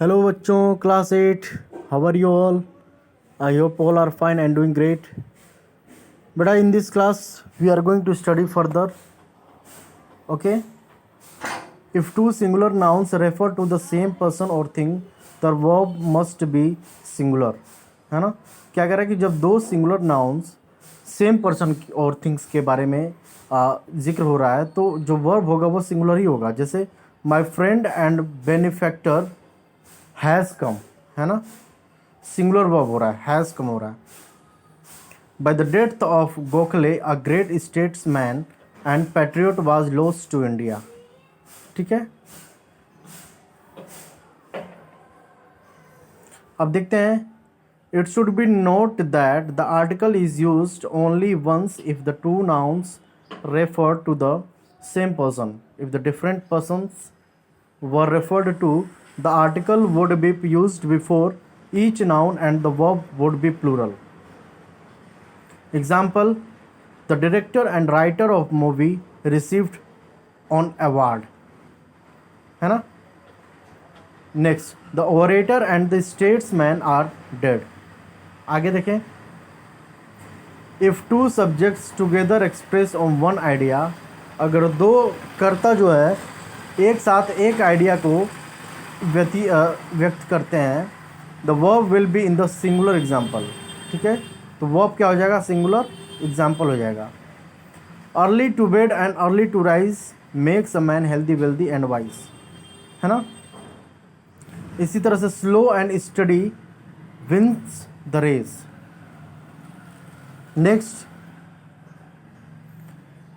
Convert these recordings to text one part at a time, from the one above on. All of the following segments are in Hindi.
हेलो बच्चों, class 8, how are you all? I hope all are fine and doing great. बेटा, in this class we are going to study further. Okay. If two singular nouns refer to the same person or thing, the verb must be singular. है ना? क्या कह रहा है कि जब दो सिंगुलर नाउन्स सेम पर्सन और थिंग्स के बारे में जिक्र हो रहा है तो जो वर्ब होगा वो सिंगुलर ही होगा. जैसे my friend and benefactor has come, है ना? सिंगुलर वर्ब हो रहा है, हैज़ कम हो रहा है. By the death of Gokhale a great statesman and patriot was lost to India. ठीक है. अब देखते हैं. It should be noted that the article is used only once if the two nouns refer to the same person. If the different persons were referred to, the article would be used before each noun and the verb would be plural. Example: the director and writer of movie received an award. है ना? Next, the orator and the statesman are dead. आगे देखें. If two subjects together express on one idea, अगर दो कर्ता जो है एक साथ एक आइडिया को व्यक्त करते हैं, the verb will be in the singular example. ठीक है. तो वर्ब क्या हो जाएगा? सिंगुलर एग्जाम्पल हो जाएगा. Early to bed and early to rise makes a man healthy wealthy and wise. है ना? इसी तरह से slow and steady wins the race. Next,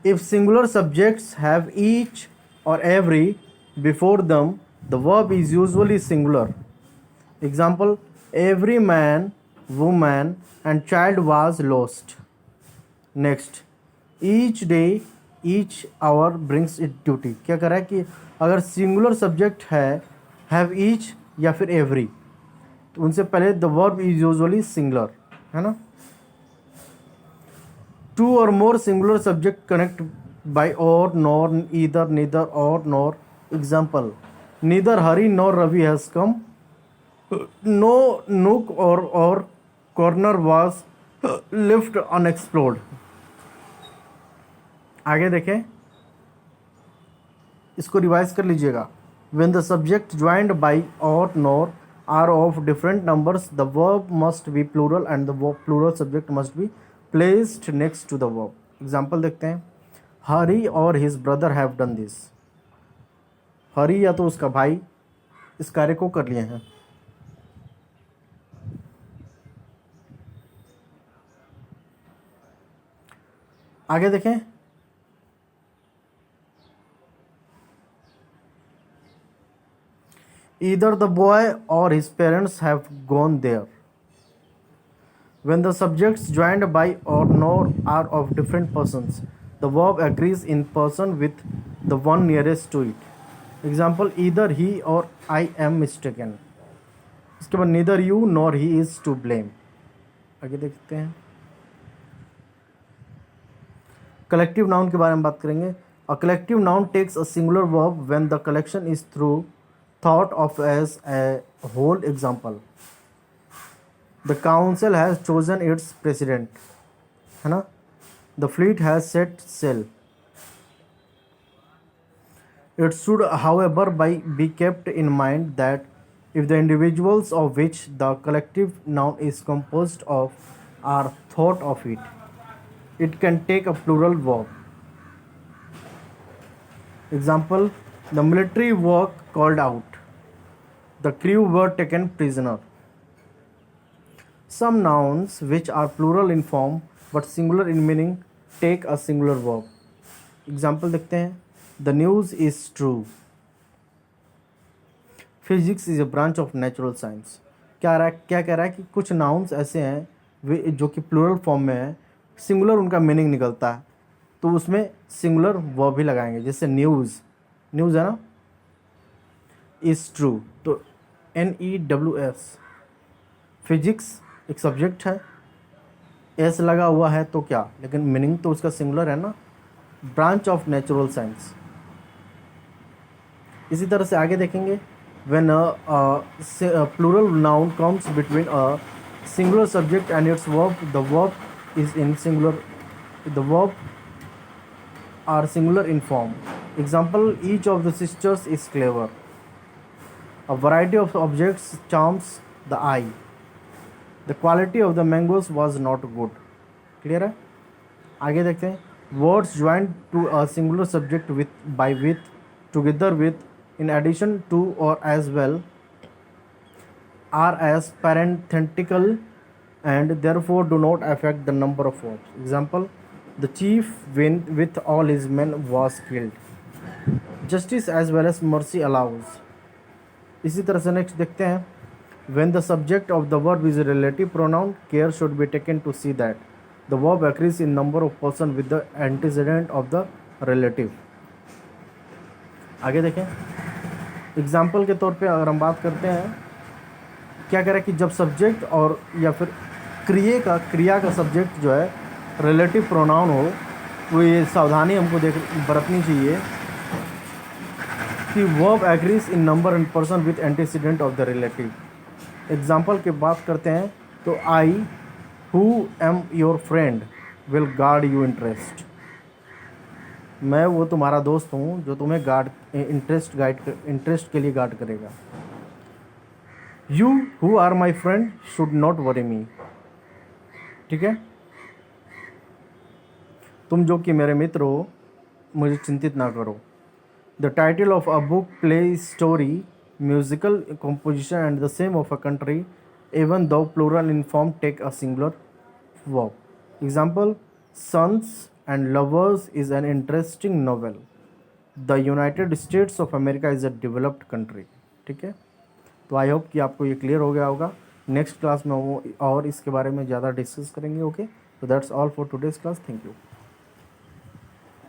if singular subjects have each or every before them, the verb is usually singular. Example: every man, woman and child was lost. Next, each day, each hour brings its duty. क्या कर रहा है कि अगर सिंगुलर सब्जेक्ट है हैव ईच या फिर एवरी, तो उनसे पहले the verb is usually singular. है ना? Two or more singular subject connect by or, nor, either, neither, or, nor. Example: neither Hari nor Ravi has come. No nook or corner was left unexplored. आगे देखें. इसको रिवाइज कर लीजिएगा. When the subject joined by or, nor are of different numbers, the verb must be plural and the plural subject must be placed next to the verb. Example देखते हैं. Hari or his brother have done this. Hari या तो उसका भाई इस कार्य को कर लिए हैं. आगे देखें. Either the boy or his parents have gone there. When the subjects joined by or nor are of different persons, the verb agrees in person with the one nearest to it. Example: either he or I am mistaken. इसके बाद neither you nor he is to blame. आगे देखते हैं. कलेक्टिव नाउन के बारे में बात करेंगे. A collective noun takes a singular verb when the collection is thought of as a whole. Example: the council has chosen its president. है ना? The fleet has set sail. It should, however, be kept in mind that if the individuals of which the collective noun is composed of are thought of it, it can take a plural verb. Example: the military were called out. The crew were taken prisoner. Some nouns which are plural in form but singular in meaning take a singular verb. Example देखते हैं. The news is true. Physics is a branch of natural science. क्या कह रहा है कि कुछ nouns ऐसे हैं वे जो कि plural फॉर्म में है, सिंगुलर उनका मीनिंग निकलता है तो उसमें सिंगुलर वर्ब भी लगाएंगे. जैसे न्यूज़ है ना, इज ट्रू तो NEWS. फिजिक्स एक सब्जेक्ट है, एस लगा हुआ है तो क्या, लेकिन मीनिंग तो उसका सिंगुलर है ना. Branch of natural science. इसी तरह से आगे देखेंगे. when a plural noun comes between a singular subject and its verb, the verb is in singular, the verb are singular in form. Example, each of the sisters is clever. A variety of objects charms the eye. The quality of the mangoes was not good. Clear है? आगे देखते हैं. Words joined to a singular subject with, by, with, together with, in addition to, or as well, are as parenthetical and therefore do not affect the number of verbs. Example, the chief with all his men was killed. Justice as well as mercy allows. इसी तरह से नेक्स्ट देखते हैं. When the subject of the verb is a relative pronoun, care should be taken to see that the verb agrees in number of person with the antecedent of the relative. आगे देखें. एग्जाम्पल के तौर पे अगर हम बात करते हैं, क्या करें कि जब सब्जेक्ट और या फिर क्रिया का सब्जेक्ट जो है रिलेटिव प्रोनाउन हो, तो ये सावधानी हमको बरतनी चाहिए कि verb agrees in number and person with antecedent of the relative. Example की बात करते हैं तो I who am your friend will guard you interest. मैं वो तुम्हारा दोस्त हूँ जो तुम्हें इंटरेस्ट के लिए गार्ड करेगा. You who are my friend should not worry me. ठीक है, तुम जो कि मेरे मित्र हो, मुझे चिंतित ना करो. The title of a book, play, story, musical composition and the same of a country, even though plural in form, take a singular verb. Example, Sons and Lovers is an interesting novel. The United States of America is a developed country. ठीक है, तो आई होप कि आपको ये क्लियर हो गया होगा. नेक्स्ट क्लास में वो और इसके बारे में ज़्यादा डिस्कस करेंगे. ओके, तो that's all for today's class. Thank you.